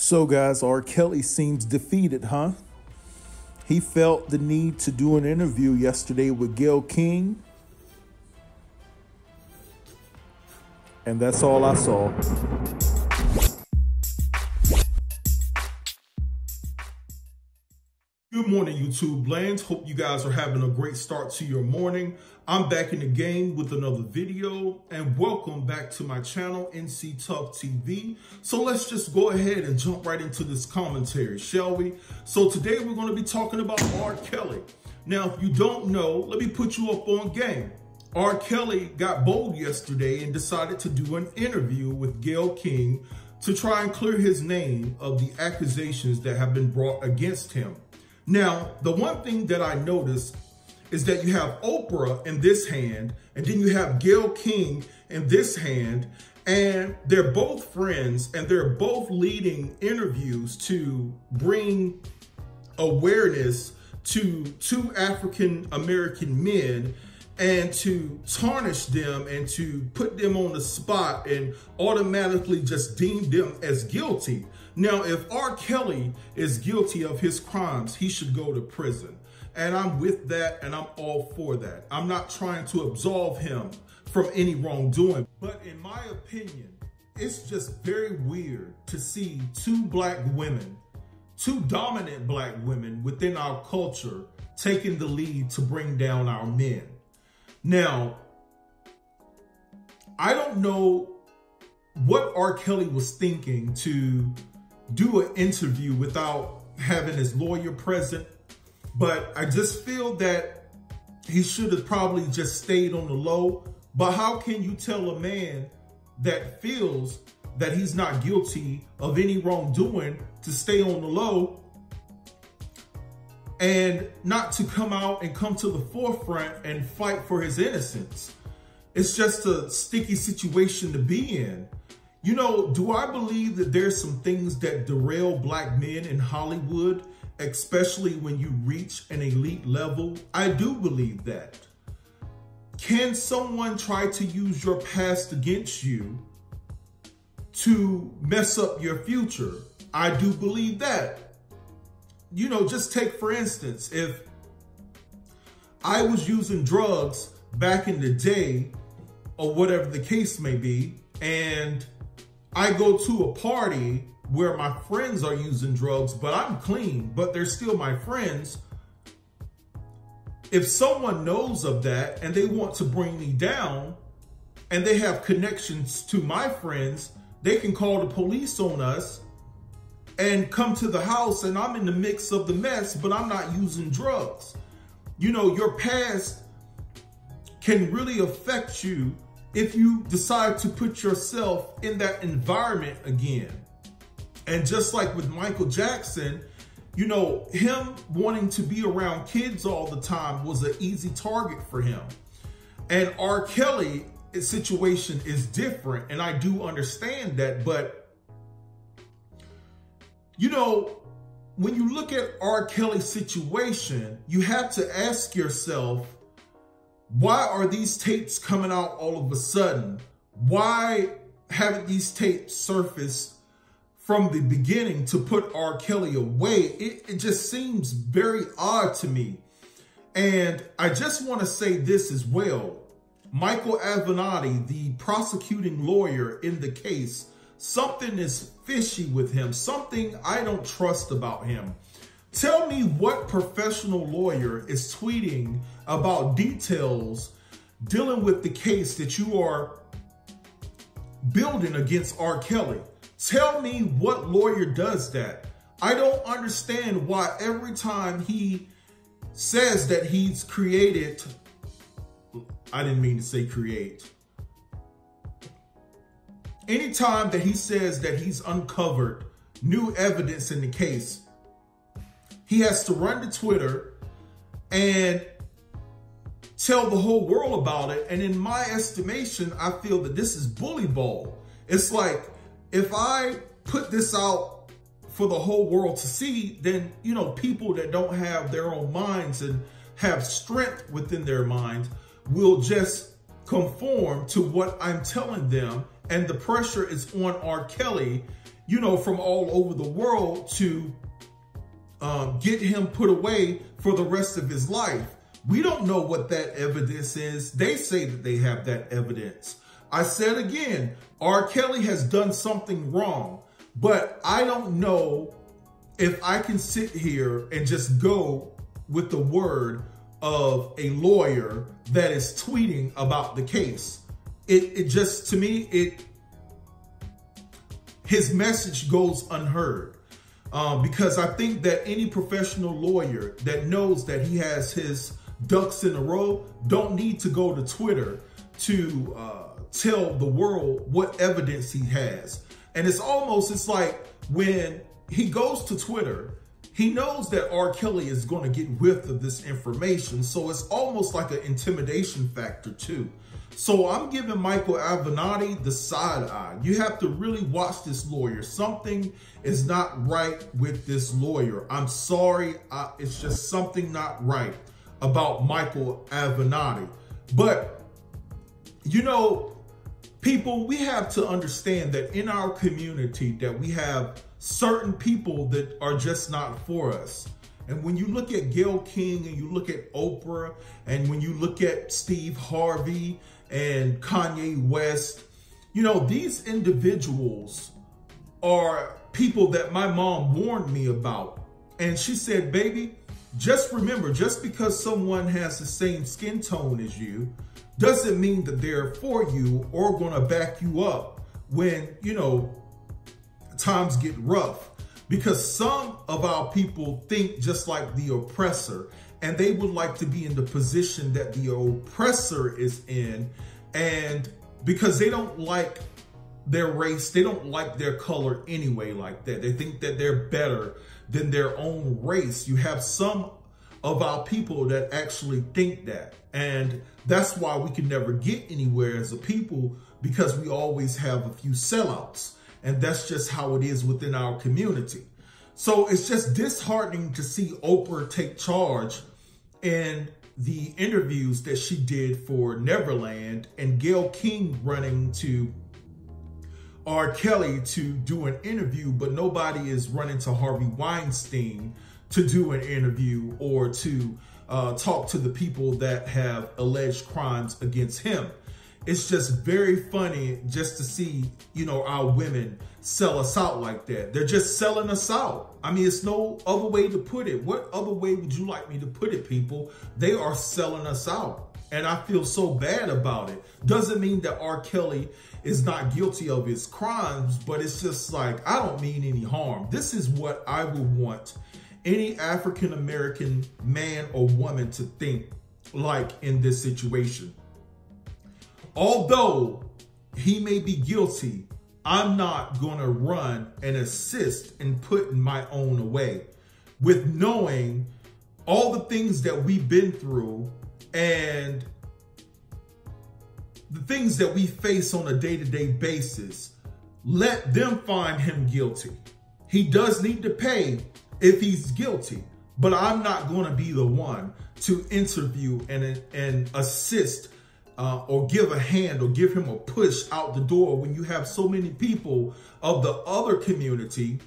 So guys, R. Kelly seems defeated, huh? He felt the need to do an interview yesterday with Gayle King. And that's all I saw. Good morning, YouTube lands. Hope you guys are having a great start to your morning. I'm back in the game with another video, and welcome back to my channel, NC Tough TV. So let's just go ahead and jump right into this commentary, shall we? So today we're going to be talking about R. Kelly. Now, if you don't know, let me put you up on game. R. Kelly got bold yesterday and decided to do an interview with Gayle King to try and clear his name of the accusations that have been brought against him. Now, the one thing that I noticed is that you have Oprah in this hand, and then you have Gayle King in this hand, and they're both friends, and they're both leading interviews to bring awareness to two African-American men and to tarnish them and to put them on the spot and automatically just deem them as guilty. Now, if R. Kelly is guilty of his crimes, he should go to prison. And I'm with that, and I'm all for that. I'm not trying to absolve him from any wrongdoing. But in my opinion, it's just very weird to see two black women, two dominant black women within our culture, taking the lead to bring down our men. Now, I don't know what R. Kelly was thinking to do an interview without having his lawyer present, but I just feel that he should have probably just stayed on the low. But how can you tell a man that feels that he's not guilty of any wrongdoing to stay on the low and not to come out and come to the forefront and fight for his innocence? It's just a sticky situation to be in. You know, do I believe that there's some things that derail black men in Hollywood, especially when you reach an elite level? I do believe that. Can someone try to use your past against you to mess up your future? I do believe that. You know, just take for instance, if I was using drugs back in the day or whatever the case may be, and I go to a party where my friends are using drugs, but I'm clean, but they're still my friends. If someone knows of that and they want to bring me down and they have connections to my friends, they can call the police on us and come to the house, and I'm in the mix of the mess, but I'm not using drugs. You know, your past can really affect you if you decide to put yourself in that environment again. And just like with Michael Jackson, you know, him wanting to be around kids all the time was an easy target for him. And R. Kelly's situation is different, and I do understand that. But, you know, when you look at R. Kelly's situation, you have to ask yourself, why are these tapes coming out all of a sudden? Why haven't these tapes surfaced from the beginning to put R. Kelly away? It just seems very odd to me. And I just want to say this as well. Michael Avenatti, the prosecuting lawyer in the case, something is fishy with him. Something I don't trust about him. Tell me what professional lawyer is tweeting about details dealing with the case that you are building against R. Kelly. Tell me what lawyer does that. I don't understand why every time he says that he's created, I didn't mean to say create. Anytime that he says that he's uncovered new evidence in the case, he has to run to Twitter and tell the whole world about it. And in my estimation, I feel that this is bully ball. It's like, if I put this out for the whole world to see, then, you know, people that don't have their own minds and have strength within their minds will just conform to what I'm telling them. And the pressure is on R. Kelly from all over the world to get him put away for the rest of his life. We don't know what that evidence is. They say that they have that evidence. I said again, R.Kelly has done something wrong, but I don't know if I can sit here and just go with the word of a lawyer that is tweeting about the case. It just, to me, his message goes unheard. Because I think that any professional lawyer that knows that he has his ducks in a row don't need to go to Twitter to tell the world what evidence he has. And it's like when he goes to Twitter, he knows that R.Kelly is going to get whiff of this information. So it's almost like an intimidation factor too. So I'm giving Michael Avenatti the side eye. You have to really watch this lawyer. Something is not right with this lawyer. I'm sorry. It's just something not right about Michael Avenatti. But, people, we have to understand that in our community that we have certain people that are just not for us. And when you look at Gayle King and you look at Oprah and when you look at Steve Harvey and Kanye West, these individuals are people that my mom warned me about. And she said, baby, just remember, just because someone has the same skin tone as you doesn't mean that they're for you or going to back you up when, times get rough. Because some of our people think just like the oppressor, and they would like to be in the position that the oppressor is in. And because they don't like their race, they don't like their color anyway like that. They think that they're better than their own race. You have some of our people that actually think that. And that's why we can never get anywhere as a people, because we always have a few sellouts. And that's just how it is within our community. So it's just disheartening to see Oprah take charge in the interviews that she did for Neverland, and Gayle King running to R.Kelly to do an interview, but nobody is running to Harvey Weinstein to do an interview or to talk to the people that have alleged crimes against him. It's just very funny just to see, our women sell us out like that. They're just selling us out. I mean, it's no other way to put it. What other way would you like me to put it, people? They are selling us out. And I feel so bad about it. Doesn't mean that R. Kelly is not guilty of his crimes, but it's just like, I don't mean any harm. This is what I would want any African-American man or woman to think like in this situation. Although he may be guilty, I'm not going to run and assist in putting my own away, with knowing all the things that we've been through and the things that we face on a day-to-day basis. Let them find him guilty. He does need to pay if he's guilty, but I'm not going to be the one to interview and assist or give a hand or give him a push out the door when you have so many people of the other community,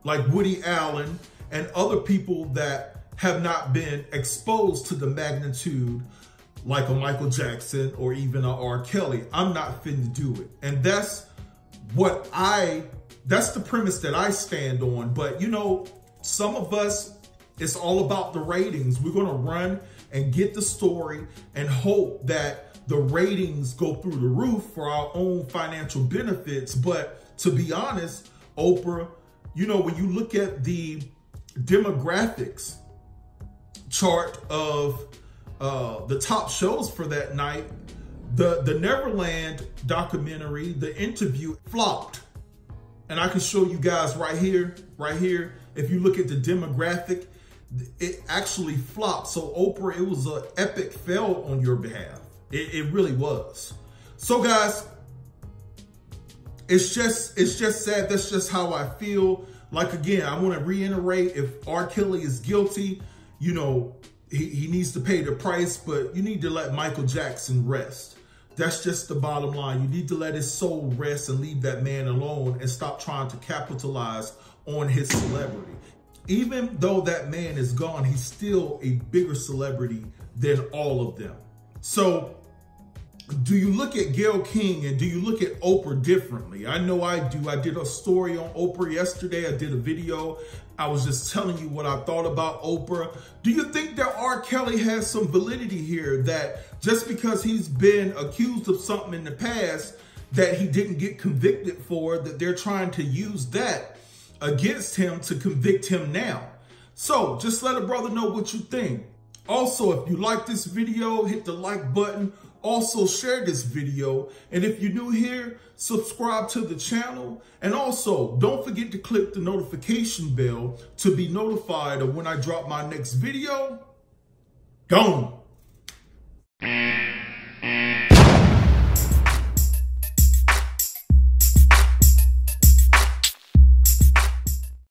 like Woody Allen and other people that have not been exposed to the magnitude like a Michael Jackson or even a R. Kelly. I'm not finna do it. And that's the premise that I stand on. But some of us, it's all about the ratings. We're gonna run and get the story and hope that the ratings go through the roof for our own financial benefits. But to be honest, Oprah, when you look at the demographics chart of the top shows for that night, the Neverland documentary, the interview, flopped. And I can show you guys right here. If you look at the demographic, it actually flopped. So Oprah, it was an epic fail on your behalf. It really was. So guys, it's just sad. That's just how I feel. Like, again, I want to reiterate, if R. Kelly is guilty, he needs to pay the price, but you need to let Michael Jackson rest. That's just the bottom line. You need to let his soul rest and leave that man alone and stop trying to capitalize on his celebrity. Even though that man is gone, he's still a bigger celebrity than all of them. So do you look at Gayle King and do you look at Oprah differently? I know I do. I did a story on Oprah yesterday. I did a video. I was just telling you what I thought about Oprah. Do you think that R.Kelly has some validity here, that just because he's been accused of something in the past that he didn't get convicted for, that they're trying to use that against him to convict him now? So just let a brother know what you think. Also, if you like this video, hit the like button. Also, share this video. And if you're new here, subscribe to the channel. And also, don't forget to click the notification bell to be notified of when I drop my next video. Gone.